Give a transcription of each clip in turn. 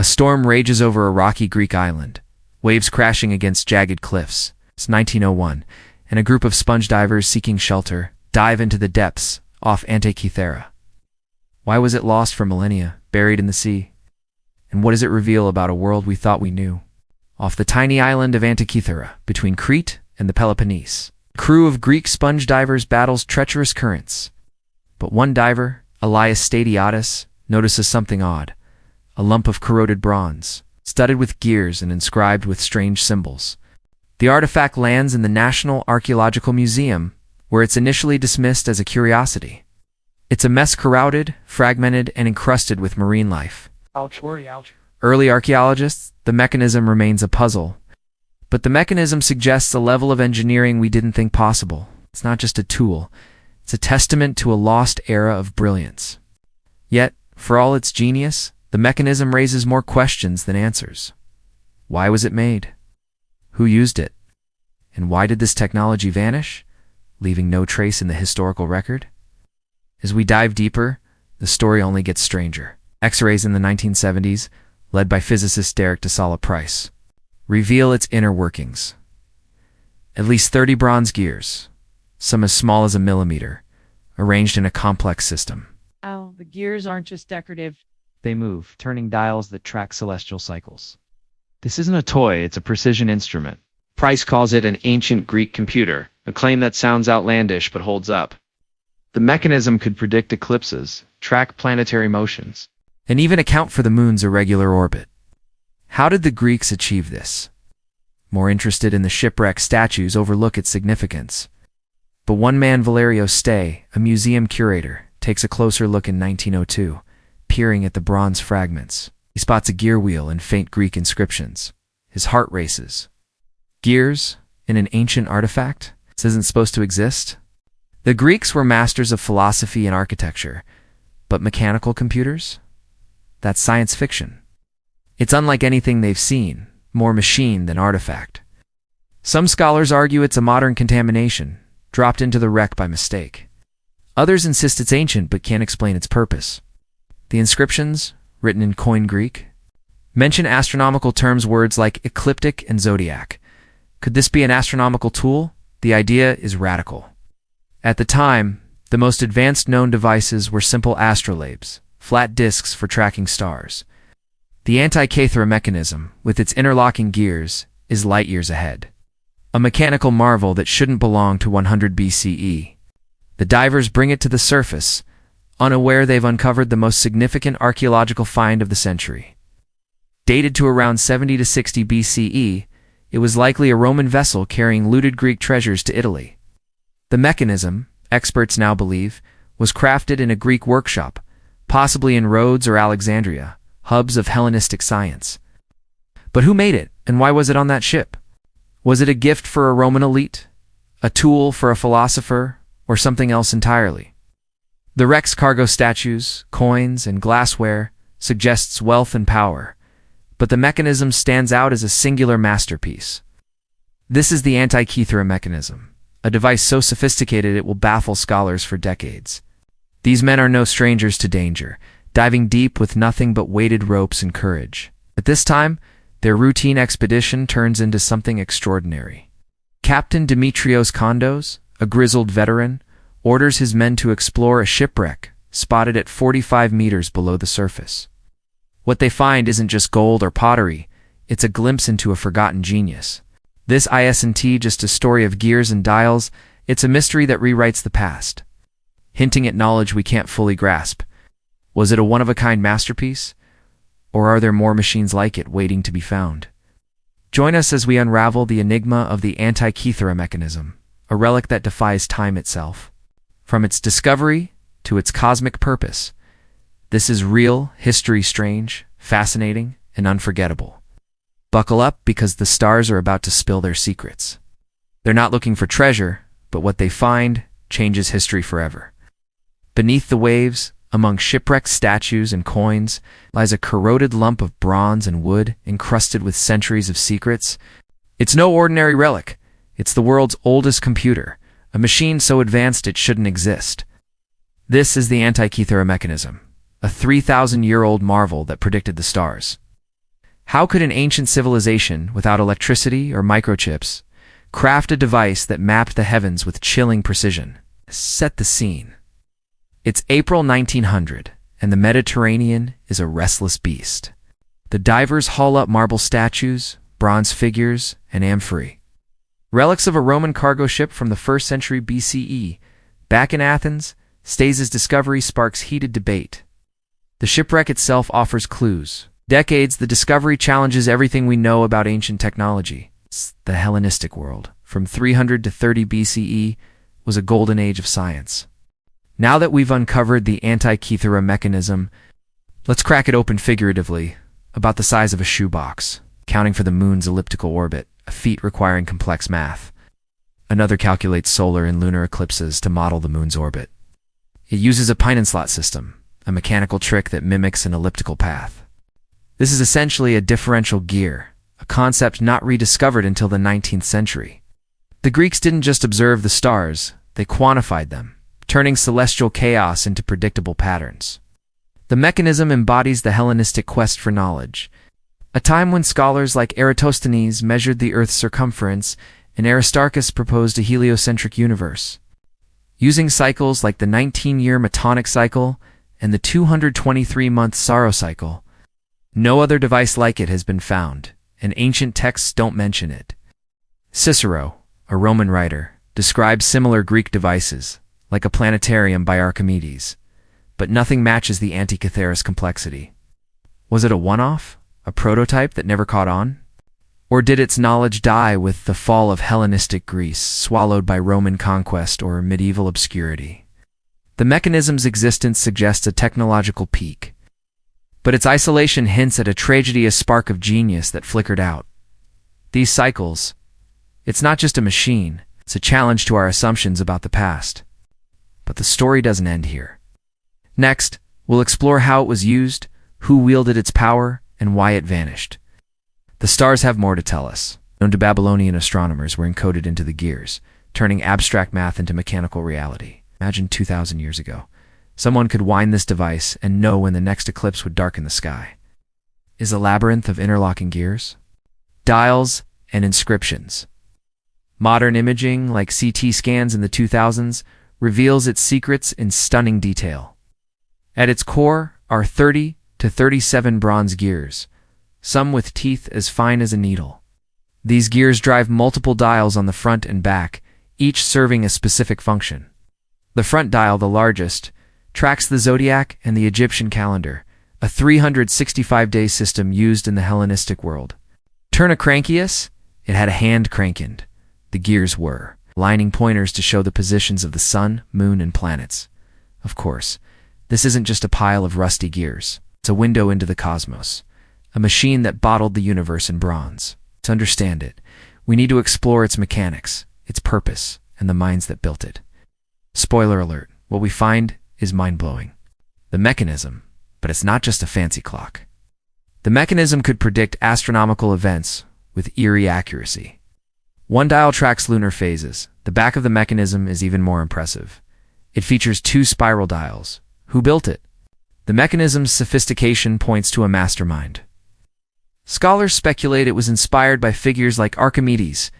A storm rages over a rocky Greek island, waves crashing against jagged cliffs. It's 1901, and a group of sponge divers seeking shelter dive into the depths off Antikythera. Why was it lost for millennia, buried in the sea? And what does it reveal about a world we thought we knew? Off the tiny island of Antikythera, between Crete and the Peloponnese, a crew of Greek sponge divers battles treacherous currents. But one diver, Elias Stadiatis, notices something odd. A lump of corroded bronze, studded with gears and inscribed with strange symbols. The artifact lands in the National Archaeological Museum, where it's initially dismissed as a curiosity. It's a mess, corroded, fragmented, and encrusted with marine life. Ouch, worry, ouch. Early archaeologists, the mechanism remains a puzzle. But the mechanism suggests a level of engineering we didn't think possible. It's not just a tool. It's a testament to a lost era of brilliance. Yet, for all its genius, the mechanism raises more questions than answers. Why was it made? Who used it? And why did this technology vanish, leaving no trace in the historical record? As we dive deeper, the story only gets stranger. X-rays in the 1970s, led by physicist Derek DeSala Price, reveal its inner workings. At least 30 bronze gears, some as small as a millimeter, arranged in a complex system. Oh, the gears aren't just decorative. They move, turning dials that track celestial cycles. This isn't a toy, it's a precision instrument. Price calls it an ancient Greek computer, a claim that sounds outlandish but holds up. The mechanism could predict eclipses, track planetary motions, and even account for the moon's irregular orbit. How did the Greeks achieve this? More interested in the shipwreck statues overlook its significance. But one man, Valerio Stay, a museum curator, takes a closer look in 1902, peering at the bronze fragments. He spots a gear wheel and faint Greek inscriptions. His heart races. Gears in an ancient artifact? This isn't supposed to exist? The Greeks were masters of philosophy and architecture, but mechanical computers? That's science fiction. It's unlike anything they've seen, more machine than artifact. Some scholars argue it's a modern contamination, dropped into the wreck by mistake. Others insist it's ancient but can't explain its purpose. The inscriptions, written in Koine Greek, mention astronomical terms, words like ecliptic and zodiac. Could this be an astronomical tool? The idea is radical. At the time, the most advanced known devices were simple astrolabes, flat disks for tracking stars. The Antikythera Mechanism, with its interlocking gears, is light years ahead. A mechanical marvel that shouldn't belong to 100 BCE. The divers bring it to the surface, unaware they've uncovered the most significant archaeological find of the century. Dated to around 70 to 60 BCE, it was likely a Roman vessel carrying looted Greek treasures to Italy. The mechanism, experts now believe, was crafted in a Greek workshop, possibly in Rhodes or Alexandria, hubs of Hellenistic science. But who made it, and why was it on that ship? Was it a gift for a Roman elite, a tool for a philosopher, or something else entirely? The wreck's cargo statues, coins, and glassware suggests wealth and power, but the mechanism stands out as a singular masterpiece. This is the Antikythera Mechanism, a device so sophisticated it will baffle scholars for decades. These men are no strangers to danger, diving deep with nothing but weighted ropes and courage. At this time, their routine expedition turns into something extraordinary. Captain Dimitrios Kondos, a grizzled veteran, orders his men to explore a shipwreck spotted at 45 meters below the surface. What they find isn't just gold or pottery, it's a glimpse into a forgotten genius. This isn't just a story of gears and dials, it's a mystery that rewrites the past, hinting at knowledge we can't fully grasp. Was it a one-of-a-kind masterpiece? Or are there more machines like it waiting to be found? Join us as we unravel the enigma of the Antikythera Mechanism, a relic that defies time itself. From its discovery to its cosmic purpose, this is real history, strange, fascinating, and unforgettable. Buckle up because the stars are about to spill their secrets. They're not looking for treasure, but what they find changes history forever. Beneath the waves, among shipwrecked statues and coins, lies a corroded lump of bronze and wood encrusted with centuries of secrets. It's no ordinary relic. It's the world's oldest computer, a machine so advanced it shouldn't exist. This is the Antikythera Mechanism, a 3,000-year-old marvel that predicted the stars. How could an ancient civilization, without electricity or microchips, craft a device that mapped the heavens with chilling precision? Set the scene. It's April 1900, and the Mediterranean is a restless beast. The divers haul up marble statues, bronze figures, and amphorae, relics of a Roman cargo ship from the 1st century BCE. Back in Athens, Stase's discovery sparks heated debate. The shipwreck itself offers clues. Decades, the discovery challenges everything we know about ancient technology. The Hellenistic world, from 300 to 30 BCE, was a golden age of science. Now that we've uncovered the Antikythera Mechanism, let's crack it open figuratively, about the size of a shoebox, accounting for the moon's elliptical orbit, a feat requiring complex math. Another calculates solar and lunar eclipses to model the moon's orbit. It uses a pine and slot system, a mechanical trick that mimics an elliptical path. This is essentially a differential gear, a concept not rediscovered until the 19th century. The Greeks didn't just observe the stars, they quantified them, turning celestial chaos into predictable patterns. The mechanism embodies the Hellenistic quest for knowledge, a time when scholars like Eratosthenes measured the Earth's circumference and Aristarchus proposed a heliocentric universe. Using cycles like the 19-year Metonic cycle and the 223-month Saros cycle, no other device like it has been found, and ancient texts don't mention it. Cicero, a Roman writer, describes similar Greek devices, like a planetarium by Archimedes, but nothing matches the Antikythera's complexity. Was it a one-off? A prototype that never caught on? Or did its knowledge die with the fall of Hellenistic Greece, swallowed by Roman conquest or medieval obscurity? The mechanism's existence suggests a technological peak, but its isolation hints at a tragedy, a spark of genius that flickered out. These cycles, it's not just a machine, it's a challenge to our assumptions about the past. But the story doesn't end here. Next, we'll explore how it was used, who wielded its power, and why it vanished. The stars have more to tell us. Known to Babylonian astronomers were encoded into the gears, turning abstract math into mechanical reality. Imagine 2,000 years ago. Someone could wind this device and know when the next eclipse would darken the sky. Is a labyrinth of interlocking gears, dials, and inscriptions. Modern imaging, like CT scans in the 2000s, reveals its secrets in stunning detail. At its core are 30 to 37 bronze gears, some with teeth as fine as a needle. These gears drive multiple dials on the front and back, each serving a specific function. The front dial, the largest, tracks the zodiac and the Egyptian calendar, a 365-day system used in the Hellenistic world. Turn a crankius, it had a hand crank-end. The gears were lining pointers to show the positions of the sun, moon, and planets. Of course, this isn't just a pile of rusty gears. It's a window into the cosmos, a machine that bottled the universe in bronze. To understand it, we need to explore its mechanics, its purpose, and the minds that built it. Spoiler alert, what we find is mind-blowing. The mechanism, but it's not just a fancy clock. The mechanism could predict astronomical events with eerie accuracy. One dial tracks lunar phases. The back of the mechanism is even more impressive. It features 2 spiral dials. Who built it? The mechanism's sophistication points to a mastermind. Scholars speculate it was inspired by figures like Archimedes,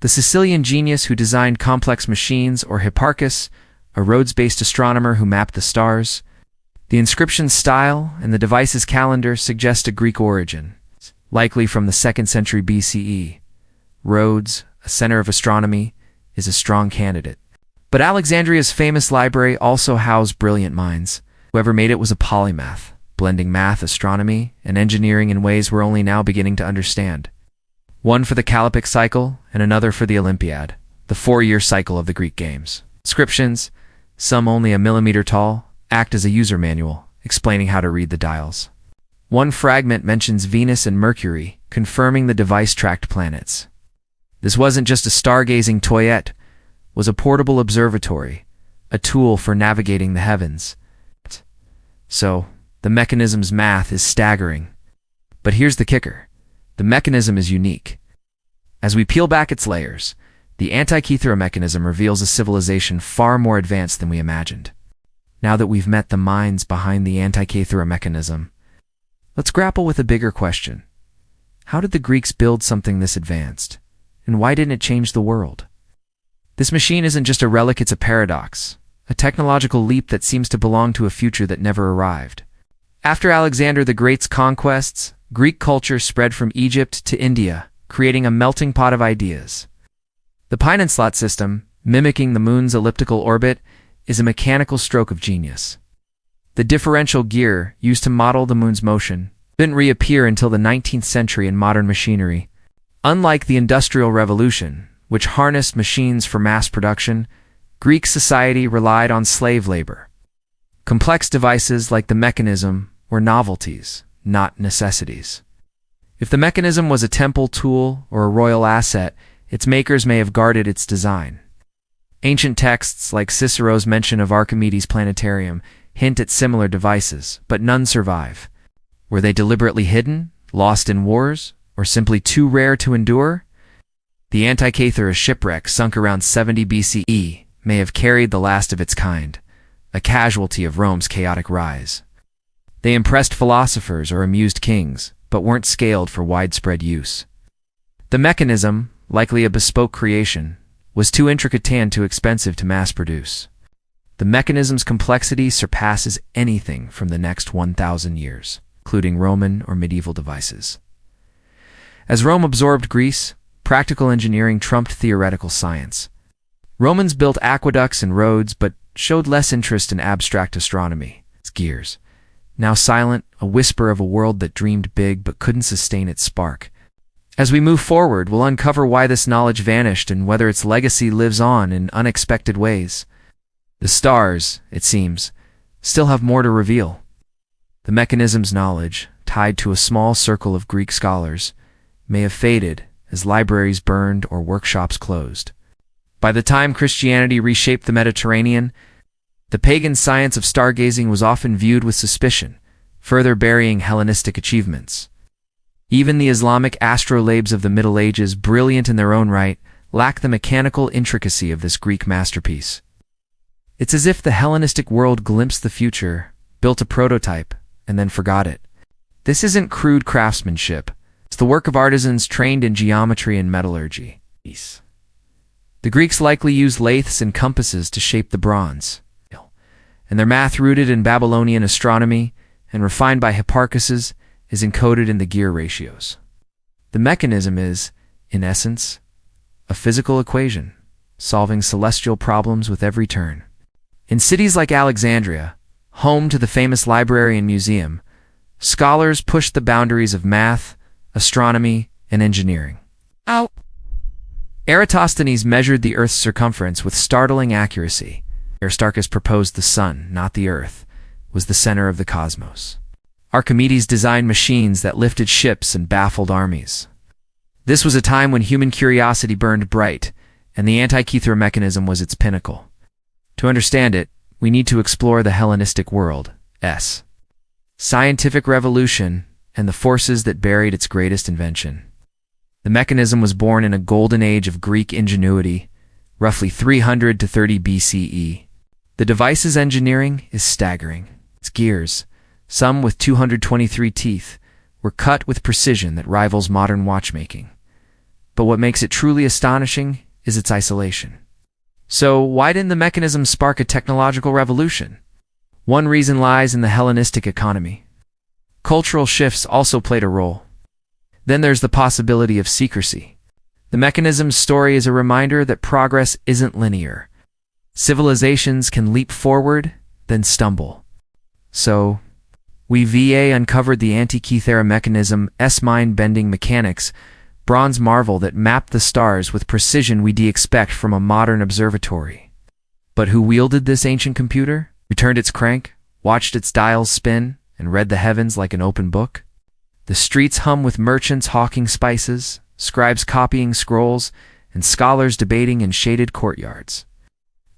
the Sicilian genius who designed complex machines, or Hipparchus, a Rhodes-based astronomer who mapped the stars. The inscription's style and the device's calendar suggest a Greek origin, likely from the 2nd century BCE. Rhodes, a center of astronomy, is a strong candidate. But Alexandria's famous library also housed brilliant minds. Whoever made it was a polymath, blending math, astronomy, and engineering in ways we're only now beginning to understand. One for the Callippic cycle and another for the Olympiad, the 4-year cycle of the Greek games. Inscriptions, some only a millimeter tall, act as a user manual, explaining how to read the dials. One fragment mentions Venus and Mercury, confirming the device tracked planets. This wasn't just a stargazing toyette, was a portable observatory, a tool for navigating the heavens. So, the mechanism's math is staggering. But here's the kicker. The mechanism is unique. As we peel back its layers, the Antikythera Mechanism reveals a civilization far more advanced than we imagined. Now that we've met the minds behind the Antikythera Mechanism, let's grapple with a bigger question. How did the Greeks build something this advanced? And why didn't it change the world? This machine isn't just a relic, it's a paradox, a technological leap that seems to belong to a future that never arrived. After Alexander the Great's conquests, Greek culture spread from Egypt to India, creating a melting pot of ideas. The pine slot system, mimicking the moon's elliptical orbit, is a mechanical stroke of genius. The differential gear, used to model the moon's motion, didn't reappear until the 19th century in modern machinery. Unlike the Industrial Revolution, which harnessed machines for mass production, Greek society relied on slave labor. Complex devices like the mechanism were novelties, not necessities. If the mechanism was a temple tool or a royal asset, its makers may have guarded its design. Ancient texts like Cicero's mention of Archimedes' planetarium hint at similar devices, but none survive. Were they deliberately hidden, lost in wars, or simply too rare to endure? The Antikythera shipwreck, sunk around 70 BCE, may have carried the last of its kind, a casualty of Rome's chaotic rise. They impressed philosophers or amused kings, but weren't scaled for widespread use. The mechanism, likely a bespoke creation, was too intricate and too expensive to mass produce. The mechanism's complexity surpasses anything from the next 1,000 years, including Roman or medieval devices. As Rome absorbed Greece, practical engineering trumped theoretical science. Romans built aqueducts and roads, but showed less interest in abstract astronomy. Its gears, now silent, a whisper of a world that dreamed big but couldn't sustain its spark. As we move forward, we'll uncover why this knowledge vanished and whether its legacy lives on in unexpected ways. The stars, it seems, still have more to reveal. The mechanism's knowledge, tied to a small circle of Greek scholars, may have faded as libraries burned or workshops closed. By the time Christianity reshaped the Mediterranean, the pagan science of stargazing was often viewed with suspicion, further burying Hellenistic achievements. Even the Islamic astrolabes of the Middle Ages, brilliant in their own right, lack the mechanical intricacy of this Greek masterpiece. It's as if the Hellenistic world glimpsed the future, built a prototype, and then forgot it. This isn't crude craftsmanship. It's the work of artisans trained in geometry and metallurgy. The Greeks likely used lathes and compasses to shape the bronze, and their math, rooted in Babylonian astronomy and refined by Hipparchus, is encoded in the gear ratios. The mechanism is, in essence, a physical equation, solving celestial problems with every turn. In cities like Alexandria, home to the famous library and museum, scholars pushed the boundaries of math, astronomy, and engineering. Eratosthenes measured the Earth's circumference with startling accuracy. Aristarchus proposed the sun, not the Earth, was the center of the cosmos. Archimedes designed machines that lifted ships and baffled armies. This was a time when human curiosity burned bright, and the Antikythera Mechanism was its pinnacle. To understand it, we need to explore the Hellenistic world's scientific revolution and the forces that buried its greatest invention. The mechanism was born in a golden age of Greek ingenuity, roughly 300 to 30 BCE. The device's engineering is staggering. Its gears, some with 223 teeth, were cut with precision that rivals modern watchmaking. But what makes it truly astonishing is its isolation. So why didn't the mechanism spark a technological revolution? One reason lies in the Hellenistic economy. Cultural shifts also played a role. Then there's the possibility of secrecy. The mechanism's story is a reminder that progress isn't linear. Civilizations can leap forward, then stumble. So, we uncovered the Antikythera Mechanism's mind-bending mechanics, bronze marvel that mapped the stars with precision we'd expect from a modern observatory. But who wielded this ancient computer? Who turned its crank, watched its dials spin, and read the heavens like an open book? The streets hum with merchants hawking spices, scribes copying scrolls, and scholars debating in shaded courtyards.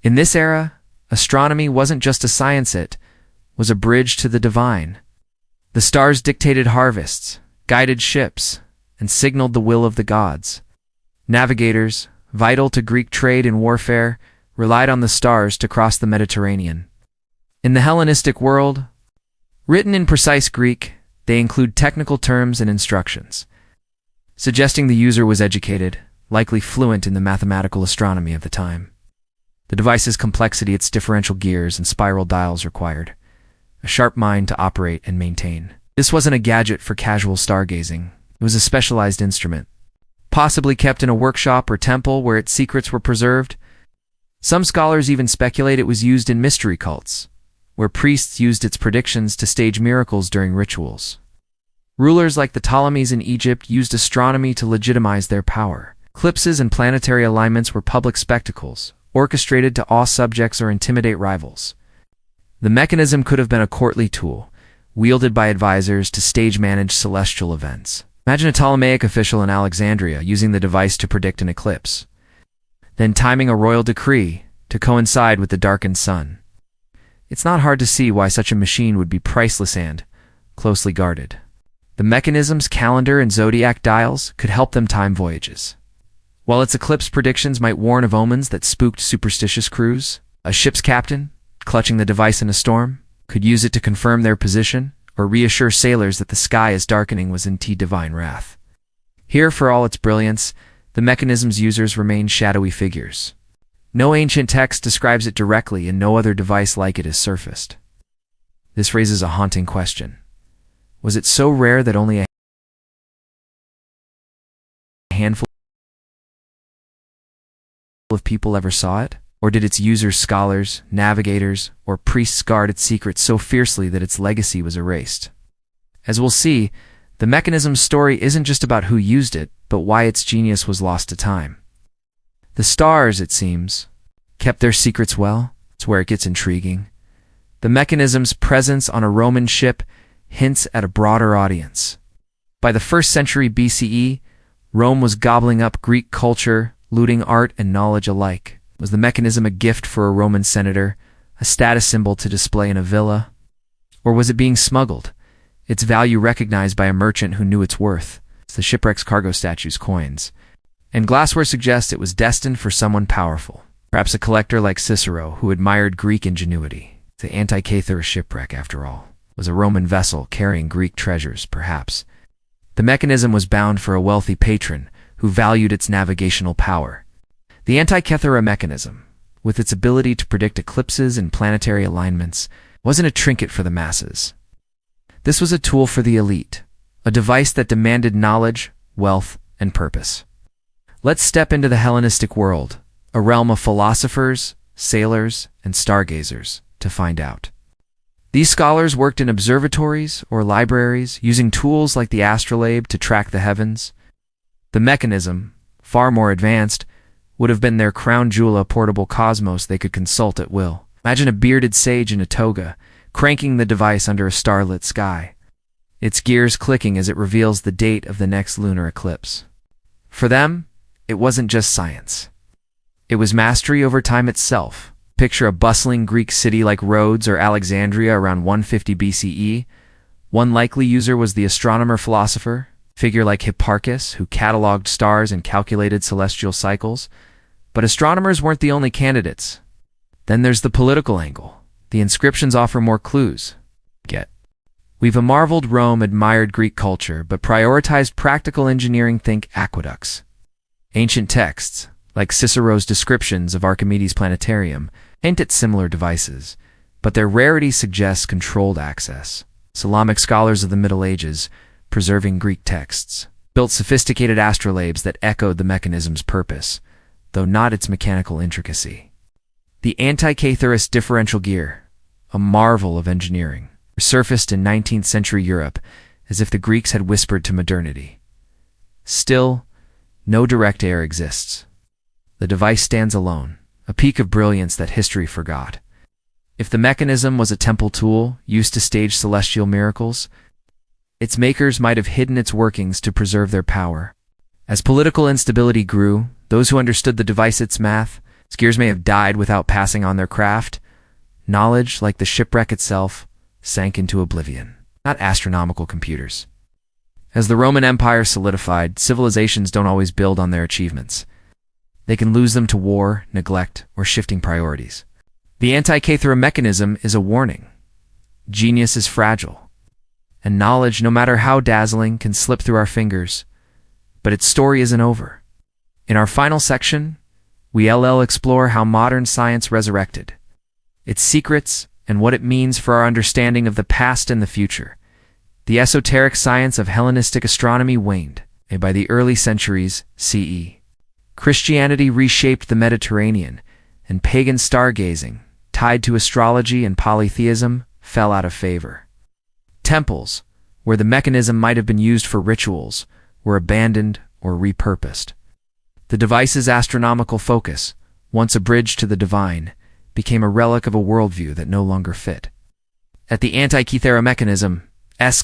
In this era, astronomy wasn't just a science, it was a bridge to the divine. The stars dictated harvests, guided ships, and signaled the will of the gods. Navigators, vital to Greek trade and warfare, relied on the stars to cross the Mediterranean. In the Hellenistic world, written in precise Greek, they include technical terms and instructions. suggesting the user was educated, likely fluent in the mathematical astronomy of the time. The device's complexity, its differential gears and spiral dials required a sharp mind to operate and maintain. This wasn't a gadget for casual stargazing. It was a specialized instrument, possibly kept in a workshop or temple where its secrets were preserved. Some scholars even speculate it was used in mystery cults, where priests used its predictions to stage miracles during rituals. Rulers like the Ptolemies in Egypt used astronomy to legitimize their power. Eclipses and planetary alignments were public spectacles, orchestrated to awe subjects or intimidate rivals. The mechanism could have been a courtly tool, wielded by advisors to stage-manage celestial events. Imagine a Ptolemaic official in Alexandria using the device to predict an eclipse, then timing a royal decree to coincide with the darkened sun. It's not hard to see why such a machine would be priceless and closely guarded. The mechanism's calendar and zodiac dials could help them time voyages. While its eclipse predictions might warn of omens that spooked superstitious crews, a ship's captain, clutching the device in a storm, could use it to confirm their position or reassure sailors that the sky is darkening was indeed divine wrath. Here, for all its brilliance, the mechanism's users remain shadowy figures. No ancient text describes it directly, and no other device like it has surfaced. This raises a haunting question. Was it so rare that only a handful of people ever saw it? Or did its users, scholars, navigators, or priests guard its secrets so fiercely that its legacy was erased? As we'll see, the mechanism's story isn't just about who used it, but why its genius was lost to time. The stars, it seems, kept their secrets well. It's where it gets intriguing. The mechanism's presence on a Roman ship hints at a broader audience. By the 1st century BCE, Rome was gobbling up Greek culture, looting art and knowledge alike. Was the mechanism a gift for a Roman senator, a status symbol to display in a villa? Or was it being smuggled, its value recognized by a merchant who knew its worth? It's the shipwreck's cargo statue's coins. And glassware suggests it was destined for someone powerful, perhaps a collector like Cicero who admired Greek ingenuity. The Antikythera shipwreck, after all, was a Roman vessel carrying Greek treasures, perhaps. The mechanism was bound for a wealthy patron who valued its navigational power. The Antikythera Mechanism, with its ability to predict eclipses and planetary alignments, wasn't a trinket for the masses. This was a tool for the elite, a device that demanded knowledge, wealth, and purpose. Let's step into the Hellenistic world, a realm of philosophers, sailors, and stargazers, to find out. These scholars worked in observatories or libraries, using tools like the astrolabe to track the heavens. The mechanism, far more advanced, would have been their crown jewel, a portable cosmos they could consult at will. Imagine a bearded sage in a toga, cranking the device under a starlit sky, its gears clicking as it reveals the date of the next lunar eclipse. For them, it wasn't just science. It was mastery over time itself. Picture a bustling Greek city like Rhodes or Alexandria around 150 BCE. One likely user was the astronomer-philosopher, figure like Hipparchus, who cataloged stars and calculated celestial cycles. But astronomers weren't the only candidates. Then there's the political angle. The inscriptions offer more clues. We've a marveled Rome admired Greek culture, but prioritized practical engineering. Think aqueducts. Ancient texts, like Cicero's descriptions of Archimedes' planetarium, hint at similar devices, but their rarity suggests controlled access. Islamic scholars of the Middle Ages, preserving Greek texts, built sophisticated astrolabes that echoed the mechanism's purpose, though not its mechanical intricacy. The Antikythera differential gear, a marvel of engineering, surfaced in 19th century Europe as if the Greeks had whispered to modernity. Still, no direct heir exists. The device stands alone, a peak of brilliance that history forgot. If the mechanism was a temple tool used to stage celestial miracles, its makers might have hidden its workings to preserve their power. As political instability grew, those who understood the device's math, its gears may have died without passing on their craft. Knowledge, like the shipwreck itself, sank into oblivion, not astronomical computers. As the Roman Empire solidified, civilizations don't always build on their achievements. They can lose them to war, neglect, or shifting priorities. The Antikythera Mechanism is a warning. Genius is fragile, and knowledge, no matter how dazzling, can slip through our fingers. But its story isn't over. In our final section, we'll explore how modern science resurrected, its secrets, and what it means for our understanding of the past and the future. The esoteric science of Hellenistic astronomy waned, and by the early centuries CE, Christianity reshaped the Mediterranean, and pagan stargazing, tied to astrology and polytheism, fell out of favor. Temples, where the mechanism might have been used for rituals, were abandoned or repurposed. The device's astronomical focus, once a bridge to the divine, became a relic of a worldview that no longer fit. At the Antikythera Mechanism,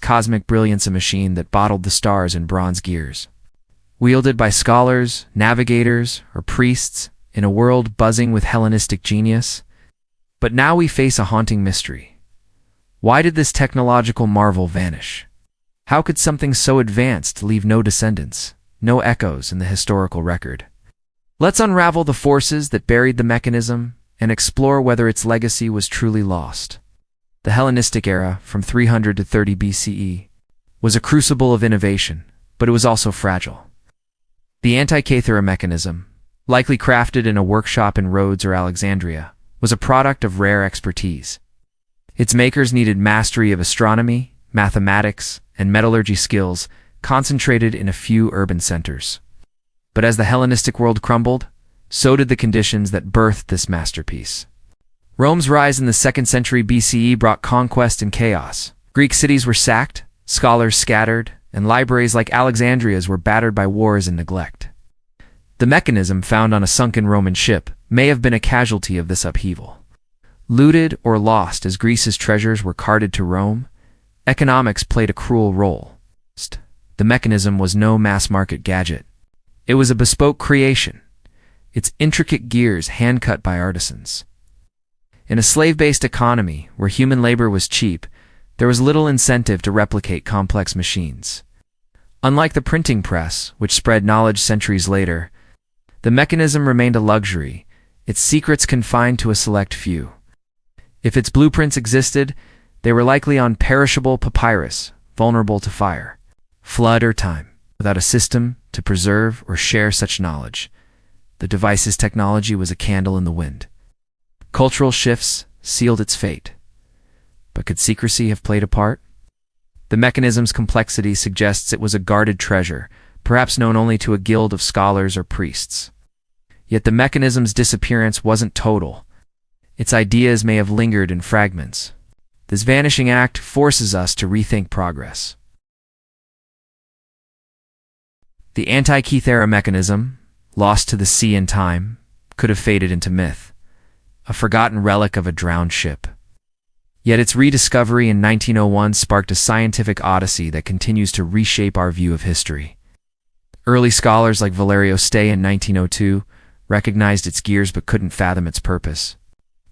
cosmic brilliance, a machine that bottled the stars in bronze gears. Wielded by scholars, navigators, or priests, in a world buzzing with Hellenistic genius. But now we face a haunting mystery. Why did this technological marvel vanish? How could something so advanced leave no descendants, no echoes in the historical record? Let's unravel the forces that buried the mechanism and explore whether its legacy was truly lost. The Hellenistic era, from 300 to 30 BCE, was a crucible of innovation, but it was also fragile. The Antikythera Mechanism, likely crafted in a workshop in Rhodes or Alexandria, was a product of rare expertise. Its makers needed mastery of astronomy, mathematics, and metallurgy skills concentrated in a few urban centers. But as the Hellenistic world crumbled, so did the conditions that birthed this masterpiece. Rome's rise in the 2nd century BCE brought conquest and chaos. Greek cities were sacked, scholars scattered, and libraries like Alexandria's were battered by wars and neglect. The mechanism found on a sunken Roman ship may have been a casualty of this upheaval. Looted or lost as Greece's treasures were carted to Rome, economics played a cruel role. The mechanism was no mass-market gadget. It was a bespoke creation, its intricate gears hand-cut by artisans. In a slave-based economy where human labor was cheap, there was little incentive to replicate complex machines. Unlike the printing press, which spread knowledge centuries later, the mechanism remained a luxury, its secrets confined to a select few. If its blueprints existed, they were likely on perishable papyrus, vulnerable to fire, flood, or time. Without a system to preserve or share such knowledge, the device's technology was a candle in the wind. Cultural shifts sealed its fate. But could secrecy have played a part? The mechanism's complexity suggests it was a guarded treasure, perhaps known only to a guild of scholars or priests. Yet the mechanism's disappearance wasn't total. Its ideas may have lingered in fragments. This vanishing act forces us to rethink progress. The Antikythera Mechanism, lost to the sea and time, could have faded into myth, a forgotten relic of a drowned ship. Yet its rediscovery in 1901 sparked a scientific odyssey that continues to reshape our view of history. Early scholars like Valerio Stay in 1902 recognized its gears but couldn't fathom its purpose.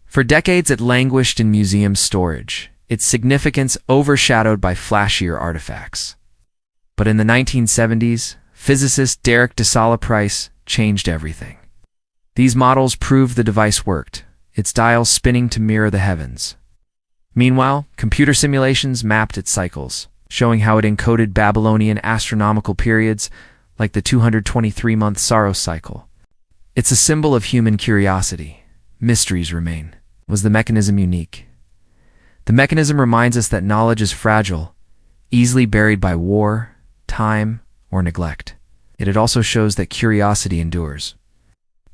For decades it languished in museum storage, its significance overshadowed by flashier artifacts. But in the 1970s, physicist Derek de Solla Price changed everything. These models proved the device worked, its dials spinning to mirror the heavens. Meanwhile, computer simulations mapped its cycles, showing how it encoded Babylonian astronomical periods like the 223-month Saros cycle. It's a symbol of human curiosity. Mysteries remain. Was the mechanism unique? The mechanism reminds us that knowledge is fragile, easily buried by war, time, or neglect. Yet it also shows that curiosity endures.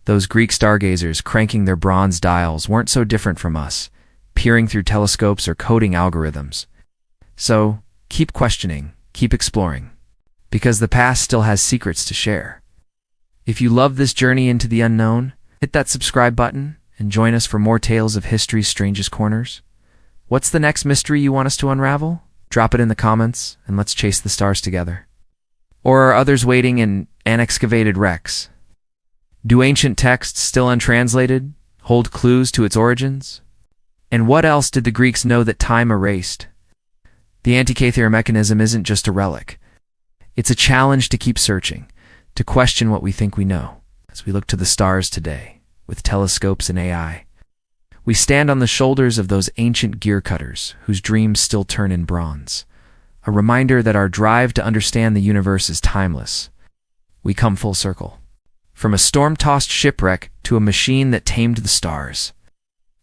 Those Greek stargazers cranking their bronze dials weren't so different from us, peering through telescopes or coding algorithms. So, keep questioning, keep exploring, because the past still has secrets to share. If you love this journey into the unknown, hit that subscribe button and join us for more tales of history's strangest corners. What's the next mystery you want us to unravel? Drop it in the comments and let's chase the stars together. Or are others waiting in unexcavated wrecks? Do ancient texts still untranslated hold clues to its origins? And what else did the Greeks know that time erased? The Antikythera Mechanism isn't just a relic. It's a challenge to keep searching, to question what we think we know. As we look to the stars today, with telescopes and AI, we stand on the shoulders of those ancient gear cutters whose dreams still turn in bronze, a reminder that our drive to understand the universe is timeless. We come full circle. From a storm-tossed shipwreck to a machine that tamed the stars.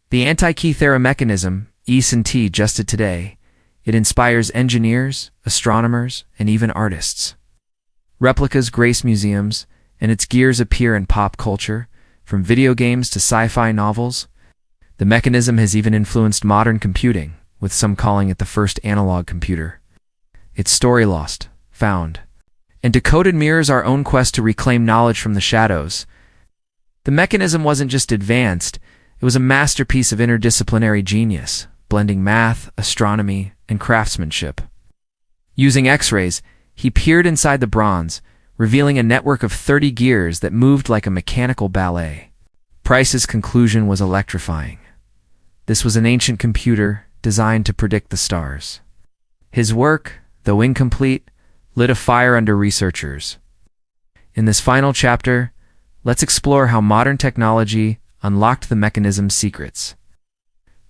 The Antikythera Mechanism, E&T justed today, it inspires engineers, astronomers, and even artists. Replicas grace museums, and its gears appear in pop culture, from video games to sci-fi novels. The mechanism has even influenced modern computing, with some calling it the first analog computer. Its story lost, found, and decoded mirrors our own quest to reclaim knowledge from the shadows. The mechanism wasn't just advanced, it was a masterpiece of interdisciplinary genius, blending math, astronomy, and craftsmanship. Using X-rays, he peered inside the bronze, revealing a network of 30 gears that moved like a mechanical ballet. Price's conclusion was electrifying. This was an ancient computer designed to predict the stars. His work, though incomplete, lit a fire under researchers. In this final chapter, let's explore how modern technology unlocked the mechanism's secrets,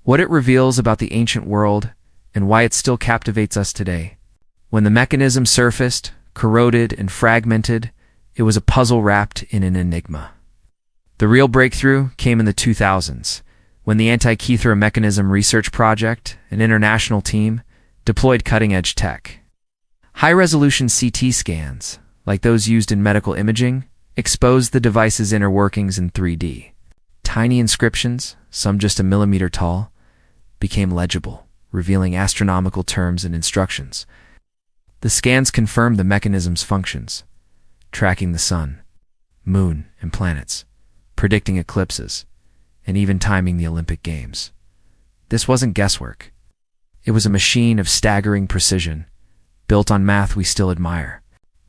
what it reveals about the ancient world, and why it still captivates us today. When the mechanism surfaced, corroded and fragmented, it was a puzzle wrapped in an enigma. The real breakthrough came in the 2000s, when the Antikythera Mechanism Research Project, an international team, deployed cutting-edge tech. High-resolution CT scans, like those used in medical imaging, exposed the device's inner workings in 3D. Tiny inscriptions, some just a millimeter tall, became legible, revealing astronomical terms and instructions. The scans confirmed the mechanism's functions, tracking the sun, moon, and planets, predicting eclipses, and even timing the Olympic Games. This wasn't guesswork. It was a machine of staggering precision, built on math we still admire.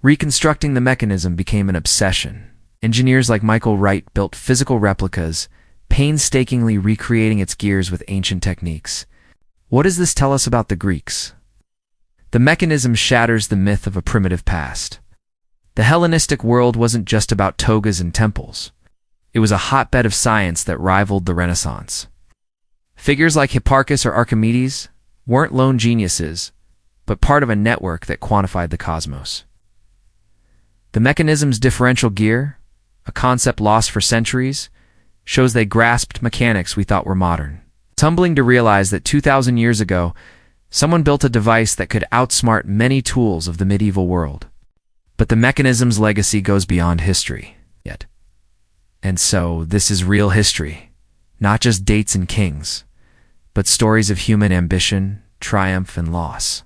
Reconstructing the mechanism became an obsession. Engineers like Michael Wright built physical replicas, painstakingly recreating its gears with ancient techniques. What does this tell us about the Greeks? The mechanism shatters the myth of a primitive past. The Hellenistic world wasn't just about togas and temples. It was a hotbed of science that rivaled the Renaissance. Figures like Hipparchus or Archimedes weren't lone geniuses, but part of a network that quantified the cosmos. The mechanism's differential gear, a concept lost for centuries, shows they grasped mechanics we thought were modern. It's humbling to realize that 2,000 years ago, someone built a device that could outsmart many tools of the medieval world. But the mechanism's legacy goes beyond history, yet. And so, this is real history, not just dates and kings, but stories of human ambition, triumph, and loss.